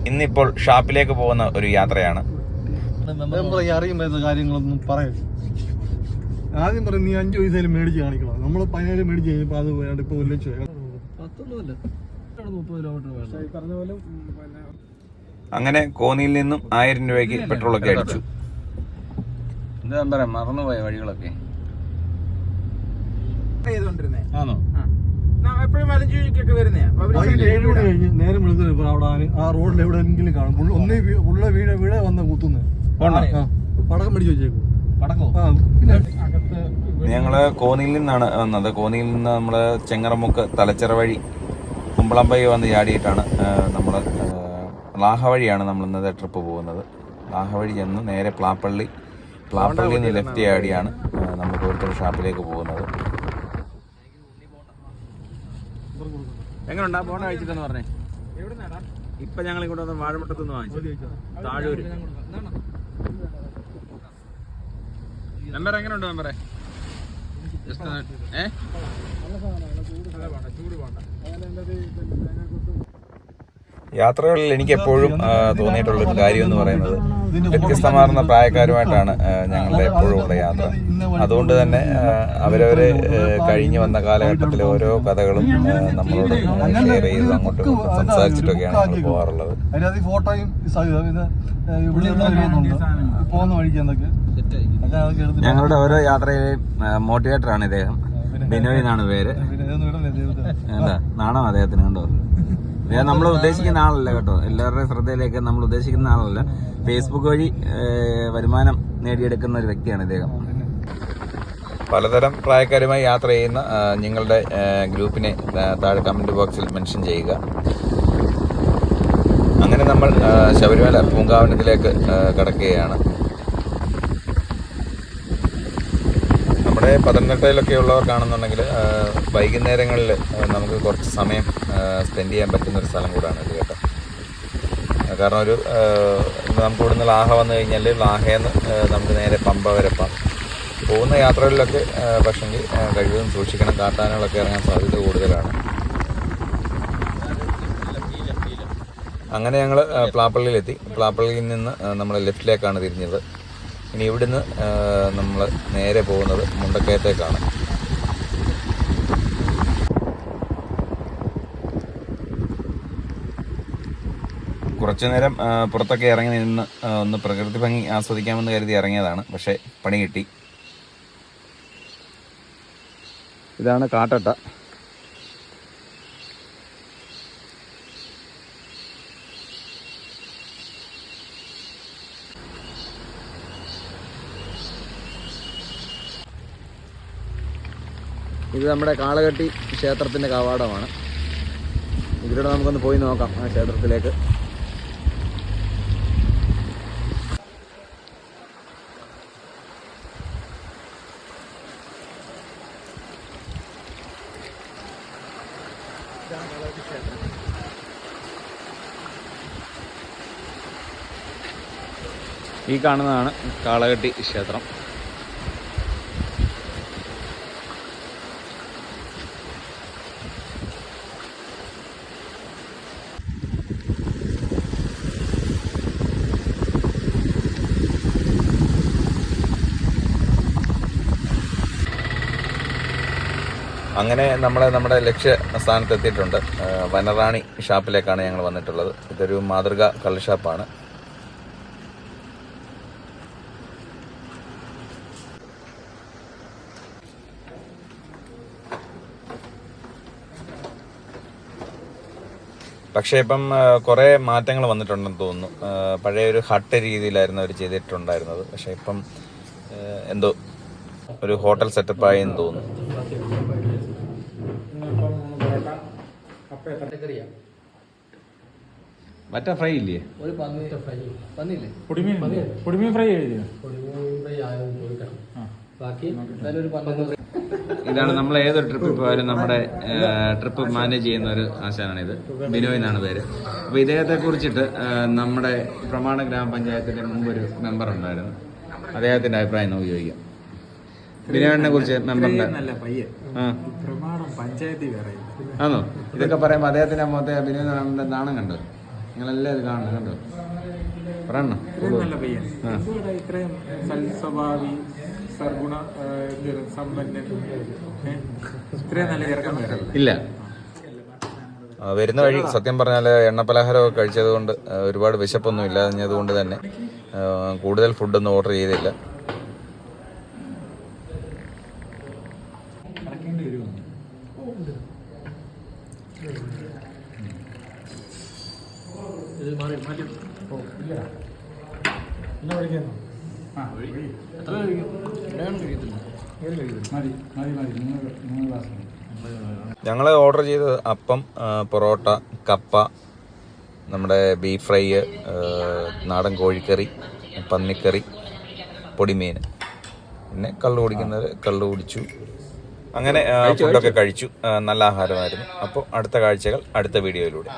ഇന്നിപ്പോൾ ഷാപ്പിലേക്ക് പോകുന്ന ഒരു യാത്രയാണ്. അറിയുന്ന കാര്യങ്ങളൊന്നും പറയും. ആദ്യം പറയും നീ 5 പൈസയിൽ മേടിച്ച് കാണിക്കണം. നമ്മൾ 17 മേടിച്ച് കഴിഞ്ഞപ്പോൾ അത് പോയാണ്ട് ഇപ്പൊ 1 ലക്ഷം. അങ്ങനെ കോന്നിയിൽ നിന്നും 1000 രൂപയ്ക്ക് പെട്രോളൊക്കെ അടിച്ചു. എന്താ പറയാ, മറന്നുപോയ വഴികളൊക്കെ. ആണോ? എപ്പോഴും വലഞ്ചുഴിക്കൊക്കെ വരുന്നയാ. 7 മണി കഴിഞ്ഞ് നേരം വിളിച്ചപ്പോൾ അവിടെ ആ റോഡിൽ എവിടെയെങ്കിലും കാണും. ഒന്നേ ഉള്ള വീട് വന്ന് കുത്തുന്നത് പടക്കം മേടിച്ച് വെച്ചേക്കും. ഞങ്ങള് കോന്നിയിൽ നിന്നാണ് വന്നത്. കോന്നിയിൽ നിന്ന് നമ്മള് ചെങ്ങറമുക്ക് തലച്ചിറ വഴി കുമ്പളമ്പൈ വന്ന് ചാടിയിട്ടാണ് നമ്മള് ലാഹ വഴിയാണ് നമ്മൾ ഇന്നത്തെ ട്രിപ്പ് പോകുന്നത്. ലാഹ വഴി ചെന്ന് നേരെ പ്ലാപ്പള്ളിയിൽ നിന്ന് ലെഫ്റ്റ് ചാടിയാണ് നമ്മൾ കോഴിക്കോട് ഷാപ്പിലേക്ക് പോകുന്നത്. എങ്ങനെയുണ്ടാ പോണ കഴിച്ചിട്ടെന്ന് പറഞ്ഞേ? ഇപ്പൊ ഞങ്ങൾ ഇങ്ങോട്ട് വന്ന് വാഴമുട്ടത്തുനിന്ന് വാങ്ങിച്ചു. താഴൂര് മെമ്പർ എങ്ങനെയുണ്ട് മെമ്പറെ? യാത്രകളിൽ എനിക്ക് എപ്പോഴും തോന്നിയിട്ടുള്ളൊരു കാര്യം എന്ന് പറയുന്നത് വ്യത്യസ്തമാർന്ന പ്രായക്കാരുമായിട്ടാണ് ഞങ്ങളുടെ എപ്പോഴും ഉള്ള യാത്ര. അതുകൊണ്ട് തന്നെ അവരവര് കഴിഞ്ഞു വന്ന കാലഘട്ടത്തിലെ ഓരോ കഥകളും നമ്മളോട് ഷെയർ ചെയ്ത് അങ്ങോട്ടും സംസാരിച്ചിട്ടൊക്കെയാണ് നമ്മൾ പോകാറുള്ളത്. ഞങ്ങളുടെ ഓരോ യാത്രയിലെയും മോട്ടിവേറ്ററാണ് ഇദ്ദേഹം. ബിനോയ് എന്നാണ് പേര്. എന്താ നാണം അദ്ദേഹത്തിന്? കണ്ടോ, നമ്മൾ ഉദ്ദേശിക്കുന്ന ആളല്ല കേട്ടോ. എല്ലാവരുടെയും ശ്രദ്ധയിലേക്ക് നമ്മൾ ഉദ്ദേശിക്കുന്ന ആളല്ല. ഫേസ്ബുക്ക് വഴി വരുമാനം നേടിയെടുക്കുന്ന ഒരു വ്യക്തിയാണ് ഇദ്ദേഹം. പലതരം പ്രായക്കാരുമായി യാത്ര ചെയ്യുന്ന നിങ്ങളുടെ ഗ്രൂപ്പിനെ താഴെ കമന്റ് ബോക്സിൽ മെൻഷൻ ചെയ്യുക. അങ്ങനെ നമ്മൾ ശബരിമല പൂങ്കാവനത്തിലേക്ക് കടക്കുകയാണ്. നമ്മുടെ പത്തനംതിട്ടയിലൊക്കെ ഉള്ളവർക്കാണെന്നുണ്ടെങ്കിൽ വൈകുന്നേരങ്ങളിൽ നമുക്ക് കുറച്ച് സമയം സ്പെൻഡ് ചെയ്യാൻ പറ്റുന്ന ഒരു സ്ഥലം കൂടാണ് ഇത് കേട്ടോ. കാരണം നമുക്ക് ഇവിടുന്ന് ലാഹ വന്നു കഴിഞ്ഞാൽ ലാഹയിൽ നിന്ന് നമുക്ക് നേരെ പമ്പ വരെ പോകുന്ന യാത്രകളിലൊക്കെ പക്ഷെങ്കിൽ കഴിവതും സൂക്ഷിക്കണം. കാട്ടാനകളൊക്കെ ഇറങ്ങാൻ സാധ്യത കൂടുതലാണ്. അങ്ങനെ ഞങ്ങൾ പ്ലാപ്പള്ളിയിലെത്തി. പ്ലാപ്പള്ളിയിൽ നിന്ന് നമ്മൾ ലെഫ്റ്റിലേക്കാണ് തിരിഞ്ഞത്. ഇനി ഇവിടുന്ന് നമ്മൾ നേരെ പോകുന്നത് മുണ്ടക്കയത്തേക്കാണ്. കുറച്ചു നേരം പുറത്തൊക്കെ ഇറങ്ങി നിന്ന് ഒന്ന് പ്രകൃതി ഭംഗി ആസ്വദിക്കാമെന്ന് കരുതി ഇറങ്ങിയതാണ്. പക്ഷേ പണി കിട്ടി. ഇതാണ് കാട്ടട്ട. ഇത് നമ്മുടെ കാളകെട്ടി ക്ഷേത്രത്തിൻ്റെ കവാടമാണ്. ഇതിലൂടെ നമുക്കൊന്ന് പോയി നോക്കാം ആ ക്ഷേത്രത്തിലേക്ക്. ഈ കാണുന്നതാണ് കാളകെട്ടി ക്ഷേത്രം. അങ്ങനെ നമ്മുടെ ലക്ഷ്യ സ്ഥാനത്ത് എത്തിയിട്ടുണ്ട്. വനറാണി ഷാപ്പിലേക്കാണ് ഞങ്ങൾ വന്നിട്ടുള്ളത്. ഇതൊരു മാതൃക കള്ള് ഷാപ്പാണ്. പക്ഷേ ഇപ്പം കുറേ മാറ്റങ്ങൾ വന്നിട്ടുണ്ടെന്ന് തോന്നുന്നു. പഴയ ഒരു ഹട്ട് രീതിയിലായിരുന്നു അവർ ചെയ്തിട്ടുണ്ടായിരുന്നത്. പക്ഷേ ഇപ്പം എന്തോ ഒരു ഹോട്ടൽ സെറ്റപ്പായി എന്ന് തോന്നുന്നു. മറ്റേ ഫ്രൈ ഇല്ലേ? ഒരു ഫ്രൈ പന്നില്ലേ? പൊടിമീൻ ഫ്രൈ ബാക്കി ഇതാണ് നമ്മൾ ഏതൊരു ട്രിപ്പിൽ പോയാലും നമ്മുടെ ട്രിപ്പ് മാനേജ് ചെയ്യുന്ന ഒരു ആശാനാണിത്. ബിനോയ് എന്നാണ് പേര്. അപ്പോൾ ഇദ്ദേഹത്തെ കുറിച്ചിട്ട് നമ്മുടെ പ്രമാണ ഗ്രാമപഞ്ചായത്തിന്റെ മുമ്പൊരു മെമ്പർ ഉണ്ടായിരുന്നു. അദ്ദേഹത്തിന്റെ അഭിപ്രായം നമുക്ക് ചോദിക്കാം. ബിനോയിനെ കുറിച്ച് മെമ്പറിന്റെ പ്രമാണം പഞ്ചായത്തിൽ ആണോ? ഇതൊക്കെ പറയുമ്പോൾ അദ്ദേഹത്തിന്റെ മുഖത്തെ ബിനോയ് നാണം കണ്ടു. നിങ്ങളെല്ലാം ഇത് കാണണം കണ്ടോ പറയണം നല്ല പയ്യൻ എന്തുകൂടെ ഇത്രയും സൽസ്വഭാവി സർഗുണ സമ്പന്നൻ ഇത്രയും നല്ല ചെറുക്കം വേറെ ഇല്ല. വരുന്ന വഴി സത്യം പറഞ്ഞാൽ എണ്ണപ്പലഹാരമൊക്കെ കഴിച്ചത് കൊണ്ട് ഒരുപാട് വിശപ്പൊന്നും ഇല്ലാഞ്ഞതുകൊണ്ട് തന്നെ കൂടുതൽ ഫുഡൊന്നും ഓർഡർ ചെയ്തില്ല. ഞങ്ങൾ ഓർഡർ ചെയ്തത് അപ്പം, പൊറോട്ട, കപ്പ, നമ്മുടെ ബീഫ് ഫ്രൈ, നാടൻ കോഴിക്കറി, പന്നിക്കറി, പൊടിമീൻ, പിന്നെ കള്ളു കുടിക്കുന്നവർ കള്ളു കുടിച്ചു. അങ്ങനെ ഫുഡൊക്കെ കഴിച്ചു. നല്ല ആഹാരമായിരുന്നു. അപ്പോൾ അടുത്ത കാഴ്ചകൾ അടുത്ത വീഡിയോയിലൂടെ.